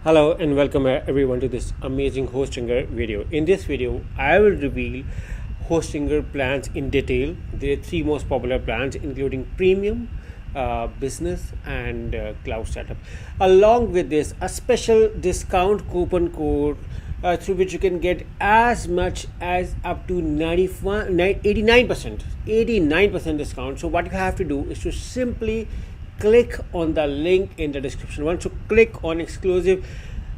Hello and welcome everyone to this amazing Hostinger video. In this video, I will reveal Hostinger plans in detail. There are three most popular plans including premium, business and cloud setup. Along with this, a special discount coupon code through which you can get as much as up to 89% discount. So what you have to do is to simply click on the link in the description. Once you click on exclusive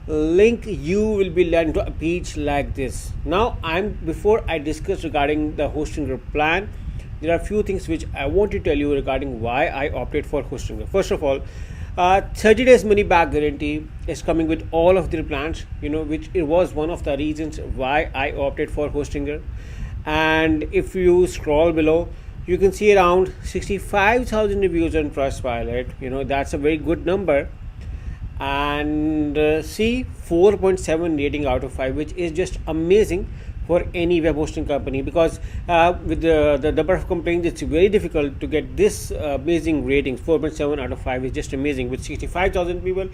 link, you will be led to a page like this. Now before I discuss regarding the Hostinger plan, there are a few things which I want to tell you regarding why I opted for Hostinger. First of all, 30 days money back guarantee is coming with all of their plans, which it was one of the reasons why I opted for Hostinger. And if you scroll below, you can see around 65,000 reviews on Trustpilot. That's a very good number. And see 4.7 rating out of 5, which is just amazing for any web hosting company, because with the number of complaints, it's very difficult to get this amazing ratings. 4.7 out of 5 is just amazing with 65,000 people.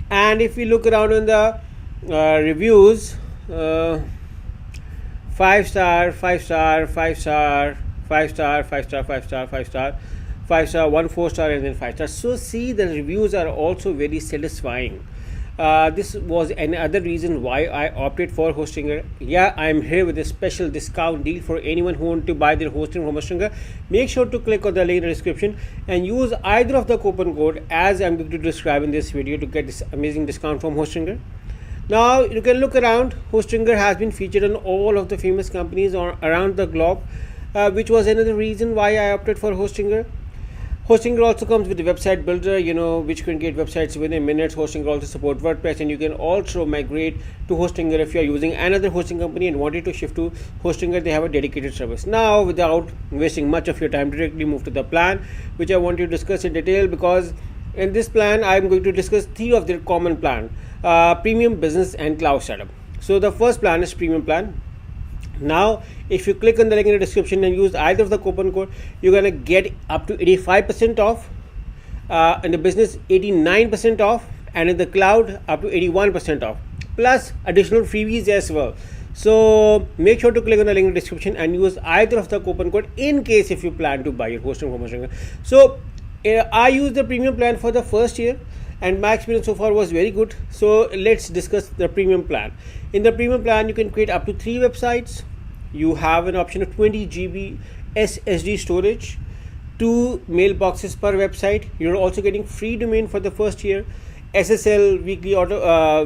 And if we look around in the reviews, 5 star, 5 star, 5 star, 5 star, 5 star, 5 star, 5 star, 5 star, 1 4 star, and then 5 star. So see, the reviews are also very satisfying. This was another reason why I opted for Hostinger. I am here with a special discount deal for anyone who want to buy their hosting from Hostinger. Make sure to click on the link in the description and use either of the coupon code as I'm going to describe in this video to get this amazing discount from Hostinger. Now you can look around. Hostinger has been featured on all of the famous companies around the globe, which was another reason why I opted for Hostinger. Hostinger also comes with a website builder, which can create websites within minutes. Hostinger also supports WordPress, and you can also migrate to Hostinger if you are using another hosting company and wanted to shift to Hostinger. They have a dedicated service. Now, without wasting much of your time, directly move to the plan, which I want to discuss in detail, because in this plan, I am going to discuss three of their common plan: premium, business, and cloud setup. So the first plan is premium plan. Now if you click on the link in the description and use either of the coupon code, you're gonna get up to 85% off, in the business 89% off, and in the cloud up to 81% off, plus additional freebies as well. So make sure to click on the link in the description and use either of the coupon code in case if you plan to buy your hosting from Hostinger. So I used the premium plan for the first year and my experience so far was very good. So let's discuss the premium plan. In the premium plan, you can create up to 3 websites. You have an option of 20 GB SSD storage, 2 mailboxes per website. You're also getting free domain for the first year. SSL weekly auto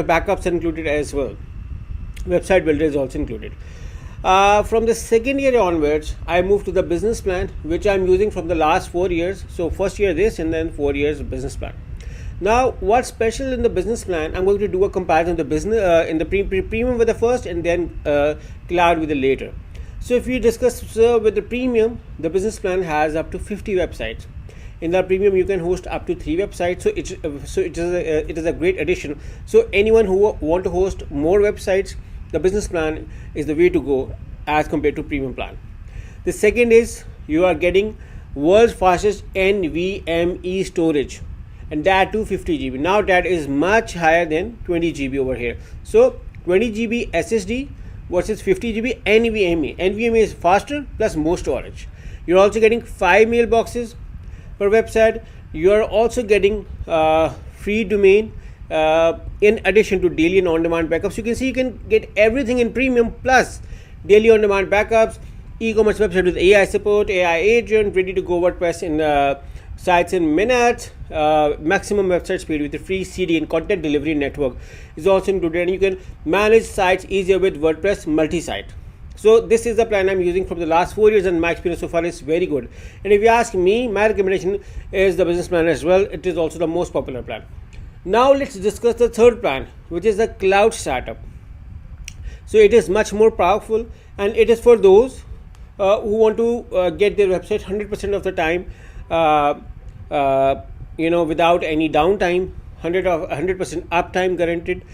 backups are included as well. Website builder is also included. From the second year onwards, I moved to the business plan, which I'm using from the last 4 years. So first year this, and then 4 years business plan. Now, what's special in the business plan? I'm going to do a comparison of the business in the premium with the first, and then cloud with the later. So if you discuss with the premium, the business plan has up to 50 websites. In the premium, you can host up to 3 websites. So it is a great addition. So anyone who want to host more websites, the business plan is the way to go as compared to premium plan. The second is you are getting world's fastest NVMe storage, and that too 50 GB. Now that is much higher than 20 GB over here. So 20 GB SSD versus 50 GB NVMe. NVMe is faster plus more storage. You're also getting 5 mailboxes per website. You're also getting free domain in addition to daily and on-demand backups. You can see you can get everything in premium plus daily on-demand backups, e-commerce website with AI support, AI agent, ready to go WordPress in sites in minutes, maximum website speed with the free CD and content delivery network is also included, and you can manage sites easier with WordPress multi-site. So this is the plan I'm using from the last 4 years, and my experience so far is very good. And if you ask me, my recommendation is the business plan as well. It is also the most popular plan. Now let's discuss the third plan, which is the cloud setup. So it is much more powerful, and it is for those who want to get their website 100% of the time, without any downtime, 100% uptime guaranteed,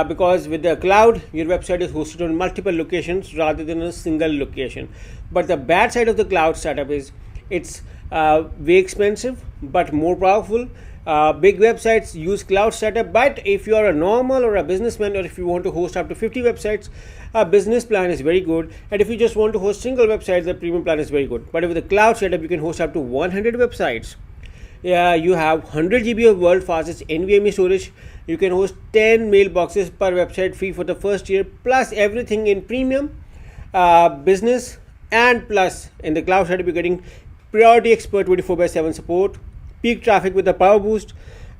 because with the cloud, your website is hosted on multiple locations rather than a single location. But the bad side of the cloud setup is it's way expensive but more powerful, big websites use cloud setup, but if you are a normal or a businessman, or if you want to host up to 50 websites, a business plan is very good. And if you just want to host single websites, the premium plan is very good. But with the cloud setup, you can host up to 100 websites. Yeah, you have 100 GB of world fastest NVMe storage. You can host 10 mailboxes per website free for the first year, plus everything in premium, business, and plus in the cloud setup, you're getting priority expert 24/7 support, peak traffic with a power boost,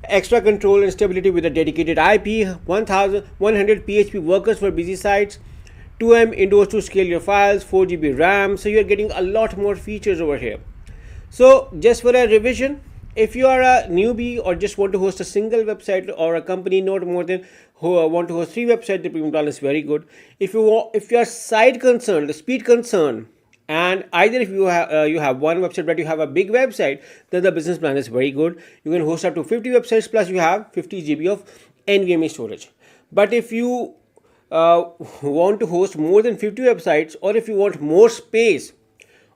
extra control and stability with a dedicated IP, 1100 PHP workers for busy sites, 2M Windows to scale your files, 4 GB RAM. So you're getting a lot more features over here. So just for a revision, if you are a newbie or just want to host a single website, or a company not more than who want to host 3 websites, the premium plan is very good. If you are site concerned, the speed concerned, and either if you have one website but you have a big website, then the business plan is very good. You can host up to 50 websites, plus you have 50 GB of NVMe storage. But if you want to host more than 50 websites, or if you want more space,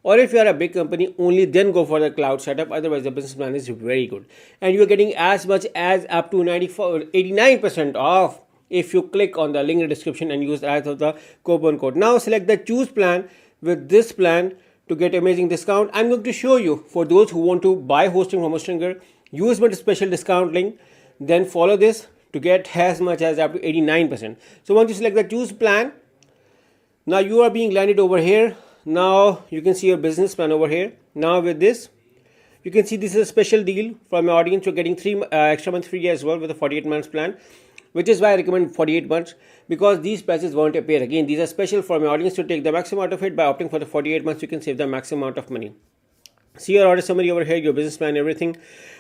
or if you are a big company, only then go for the cloud setup. Otherwise, the business plan is very good, and you are getting as much as up to 89% off if you click on the link in the description and use as of the coupon code. Now select the choose plan with this plan to get amazing discount. I'm going to show you, for those who want to buy hosting from Hostinger, use my special discount link, then follow this to get as much as up to 89%. So once you select the choose plan, now you are being landed over here. Now you can see your business plan over here. Now with this, you can see this is a special deal for my audience. You're getting 3 extra months free as well with a 48 months plan, which is why I recommend 48 months, because these prices won't appear again. These are special for my audience to take the maximum out of it. By opting for the 48 months, you can save the maximum amount of money. See your order summary over here, your business plan, everything.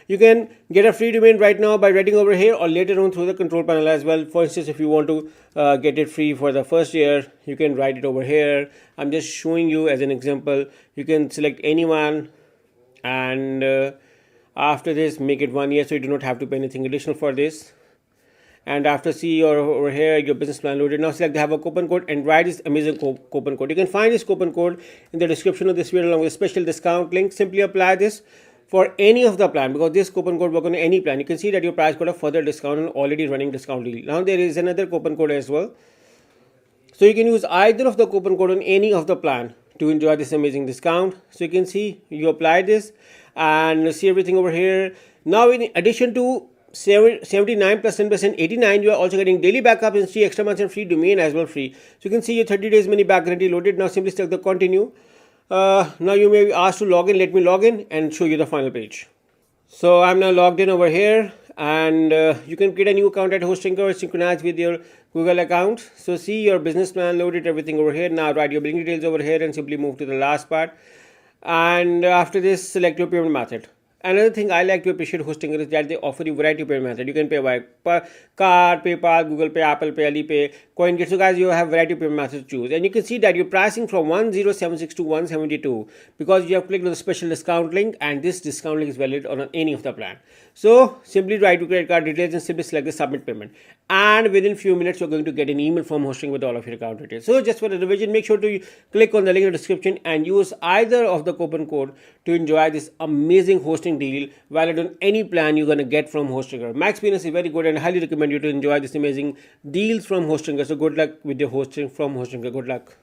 You can get a free domain right now by writing over here, or later on through the control panel as well. For instance, if you want to get it free for the first year, you can write it over here. I'm just showing you as an example. You can select anyone, and after this, make it 1 year, so you do not have to pay anything additional for this. And after see over here, your business plan loaded. Now select have a coupon code and write this amazing coupon code. You can find this coupon code in the description of this video along with a special discount link. Simply apply this for any of the plan, because this coupon code works on any plan. You can see that your price got a further discount on already running discount deal. Now there is another coupon code as well, so you can use either of the coupon code on any of the plan to enjoy this amazing discount. So you can see you apply this and see everything over here. Now in addition to 79 plus 10% 89, you are also getting daily backup and 3 extra months and free domain as well free. So you can see your 30 days money back guarantee loaded. Now simply select the continue. Now you may be asked to log in. Let me log in and show you the final page. So I'm now logged in over here, and you can create a new account at Hostinger or synchronize with your Google account. So see your business plan loaded, everything over here. Now write your billing details over here and simply move to the last part, and after this select your payment method. Another thing I like to appreciate Hostinger is that they offer you variety of payment method. You can pay by card, PayPal, Google Pay, Apple Pay, Alipay, CoinGate. So guys, you have variety of payment methods to choose, and you can see that your pricing from 1076 to 172 because you have clicked on the special discount link, and this discount link is valid on any of the plan. So simply write your credit card details and simply select the submit payment, and within few minutes you're going to get an email from Hostinger with all of your account details. So just for the revision, make sure to click on the link in the description and use either of the coupon code to enjoy this amazing hosting deal valid on any plan you're going to get from Hostinger. My experience is very good, and I highly recommend you to enjoy this amazing deals from Hostinger. So good luck with your hosting from Hostinger. Good luck.